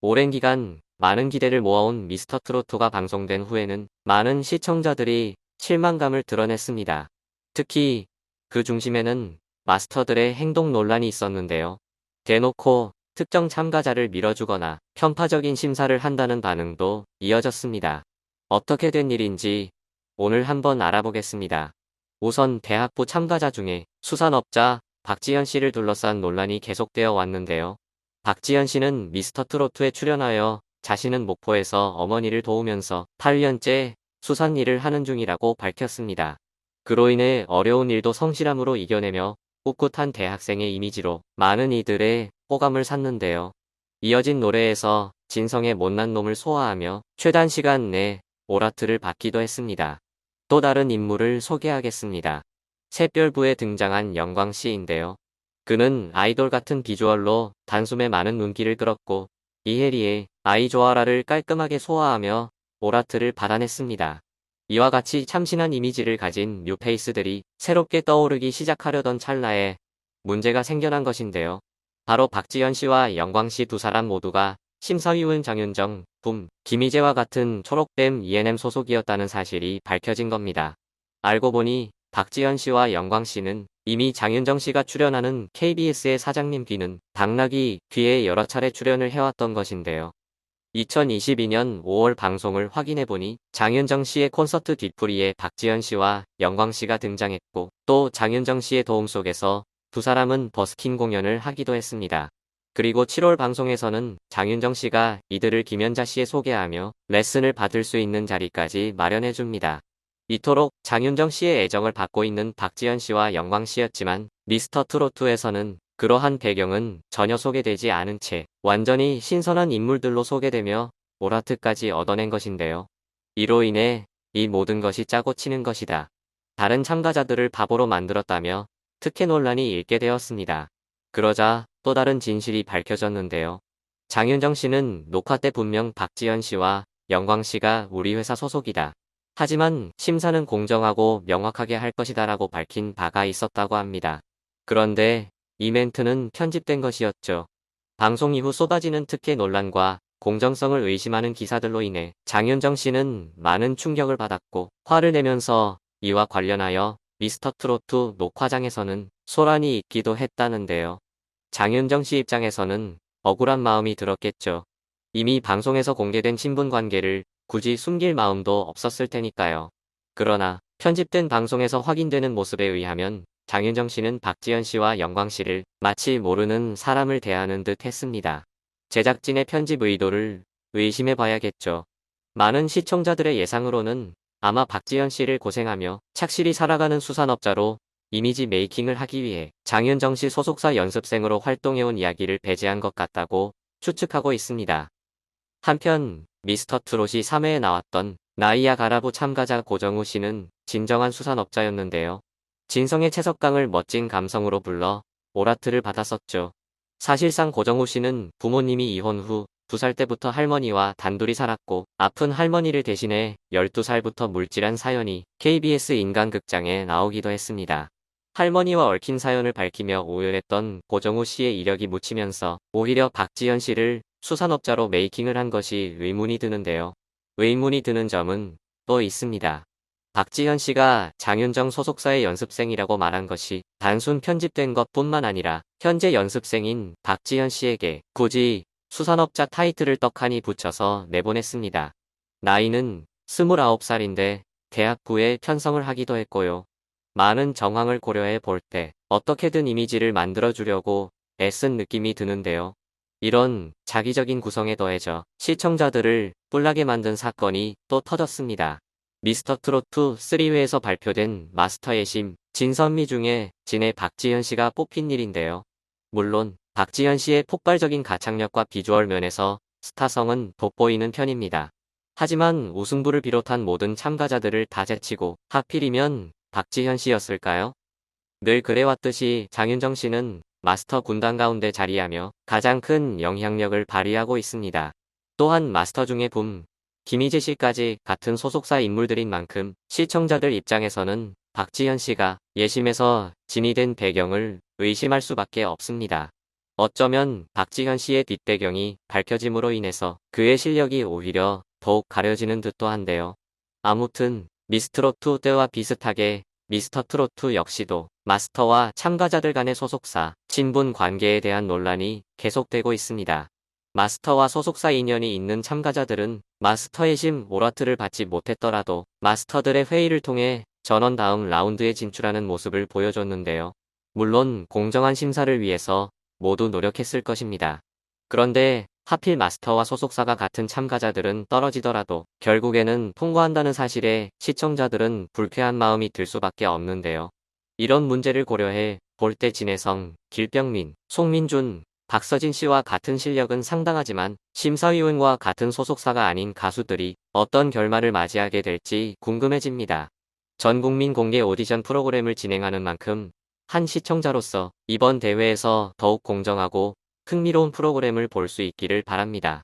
오랜 기간 많은 기대를 모아온 미스터트로트가 방송된 후에는 많은 시청자들이 실망감을 드러냈습니다. 특히 그 중심에는 마스터들의 행동 논란이 있었는데요. 대놓고 특정 참가자를 밀어주거나 편파적인 심사를 한다는 반응도 이어졌습니다. 어떻게 된 일인지 오늘 한번 알아보겠습니다. 우선 대학부 참가자 중에 수산업자 박지현 씨를 둘러싼 논란이 계속되어 왔는데요. 박지현 씨는 미스터트로트에 출연하여 자신은 목포에서 어머니를 도우면서 8년째 수산 일을 하는 중이라고 밝혔습니다. 그로 인해 어려운 일도 성실함으로 이겨내며 꿋꿋한 대학생의 이미지로 많은 이들의 호감을 샀는데요. 이어진 노래에서 진성의 못난 놈을 소화하며 최단 시간 내 오라트를 받기도 했습니다. 또 다른 인물을 소개하겠습니다. 샛별부에 등장한 영광 씨인데요. 그는 아이돌 같은 비주얼로 단숨에 많은 눈길을 끌었고 이혜리의 아이 좋아라를 깔끔하게 소화하며 오라트를 받아냈습니다. 이와 같이 참신한 이미지를 가진 뉴페이스들이 새롭게 떠오르기 시작하려던 찰나에 문제가 생겨난 것인데요. 바로 박지현 씨와 영광 씨 두 사람 모두가 심사위원 장윤정, 김희재와 같은 초록뱀 ENM 소속이었다는 사실이 밝혀진 겁니다. 알고 보니 박지현 씨와 영광 씨는 이미 장윤정 씨가 출연하는 KBS의 사장님 귀는 당나귀 귀에 여러 차례 출연을 해왔던 것인데요. 2022년 5월 방송을 확인해보니 장윤정 씨의 콘서트 뒷풀이에 박지현 씨와 영광 씨가 등장했고 또 장윤정 씨의 도움 속에서 두 사람은 버스킹 공연을 하기도 했습니다. 그리고 7월 방송에서는 장윤정 씨가 이들을 김연자 씨에 소개하며 레슨을 받을 수 있는 자리까지 마련해줍니다. 이토록 장윤정 씨의 애정을 받고 있는 박지현 씨와 영광 씨였지만 미스터트로트에서는 그러한 배경은 전혀 소개되지 않은 채 완전히 신선한 인물들로 소개되며 오라트까지 얻어낸 것인데요. 이로 인해 이 모든 것이 짜고 치는 것이다. 다른 참가자들을 바보로 만들었다며 특혜 논란이 일게 되었습니다. 그러자 또 다른 진실이 밝혀졌는데요. 장윤정 씨는 녹화 때 분명 박지현 씨와 영광 씨가 우리 회사 소속이다. 하지만 심사는 공정하고 명확하게 할 것이다라고 밝힌 바가 있었다고 합니다. 그런데 이 멘트는 편집된 것이었죠. 방송 이후 쏟아지는 특혜 논란과 공정성을 의심하는 기사들로 인해 장윤정 씨는 많은 충격을 받았고 화를 내면서 이와 관련하여 미스터트로트 녹화장에서는 소란이 있기도 했다는데요. 장윤정 씨 입장에서는 억울한 마음이 들었겠죠. 이미 방송에서 공개된 신분 관계를 굳이 숨길 마음도 없었을 테니까요. 그러나 편집된 방송에서 확인되는 모습에 의하면 장윤정 씨는 박지현 씨와 영광 씨를 마치 모르는 사람을 대하는 듯 했습니다. 제작진의 편집 의도를 의심해 봐야겠죠. 많은 시청자들의 예상으로는 아마 박지현 씨를 고생하며 착실히 살아가는 수산업자로 이미지 메이킹을 하기 위해 장윤정 씨 소속사 연습생으로 활동해온 이야기를 배제한 것 같다고 추측하고 있습니다. 한편 미스터트롯이 3회에 나왔던 나이야 가라부 참가자 고정우 씨는 진정한 수산업자였는데요. 진성의 채석강을 멋진 감성으로 불러 오라트를 받았었죠. 사실상 고정우 씨는 부모님이 이혼 후 2살 때부터 할머니와 단둘이 살았고 아픈 할머니를 대신해 12살부터 물질한 사연이 KBS 인간극장에 나오기도 했습니다. 할머니와 얽힌 사연을 밝히며 오열했던 고정우 씨의 이력이 묻히면서 오히려 박지현 씨를 수산업자로 메이킹을 한 것이 의문이 드는데요. 의문이 드는 점은 또 있습니다. 박지현 씨가 장윤정 소속사의 연습생이라고 말한 것이 단순 편집된 것뿐만 아니라 현재 연습생인 박지현 씨에게 굳이 수산업자 타이틀을 떡하니 붙여서 내보냈습니다. 나이는 29살인데 대학부에 편성을 하기도 했고요. 많은 정황을 고려해 볼 때 어떻게든 이미지를 만들어주려고 애쓴 느낌이 드는데요. 이런 자기적인 구성에 더해져 시청자들을 뿔나게 만든 사건이 또 터졌습니다. 미스터트로트 3회에서 발표된 마스터의 심, 진선미 중에 진의 박지현 씨가 뽑힌 일인데요. 물론 박지현 씨의 폭발적인 가창력과 비주얼 면에서 스타성은 돋보이는 편입니다. 하지만 우승부를 비롯한 모든 참가자들을 다 제치고 하필이면 박지현 씨였을까요? 늘 그래왔듯이 장윤정 씨는 마스터 군단 가운데 자리하며 가장 큰 영향력을 발휘하고 있습니다. 또한 마스터 중에 김희재 씨까지 같은 소속사 인물들인 만큼 시청자들 입장에서는 박지현 씨가 예심에서 진이 된 배경을 의심할 수밖에 없습니다. 어쩌면 박지현 씨의 뒷배경이 밝혀짐으로 인해서 그의 실력이 오히려 더욱 가려지는 듯도 한데요. 아무튼 미스트롯2 때와 비슷하게 미스터트롯2 역시도 마스터와 참가자들 간의 소속사, 친분 관계에 대한 논란이 계속되고 있습니다. 마스터와 소속사 인연이 있는 참가자들은 마스터의 심 오라트를 받지 못했더라도 마스터들의 회의를 통해 전원 다음 라운드에 진출하는 모습을 보여줬는데요. 물론 공정한 심사를 위해서 모두 노력했을 것입니다. 그런데 하필 마스터와 소속사가 같은 참가자들은 떨어지더라도 결국에는 통과한다는 사실에 시청자들은 불쾌한 마음이 들 수밖에 없는데요. 이런 문제를 고려해 볼 때 진혜성, 길병민, 송민준, 박서진 씨와 같은 실력은 상당하지만 심사위원과 같은 소속사가 아닌 가수들이 어떤 결말을 맞이하게 될지 궁금해집니다. 전국민 공개 오디션 프로그램을 진행하는 만큼 한 시청자로서 이번 대회에서 더욱 공정하고 흥미로운 프로그램을 볼 수 있기를 바랍니다.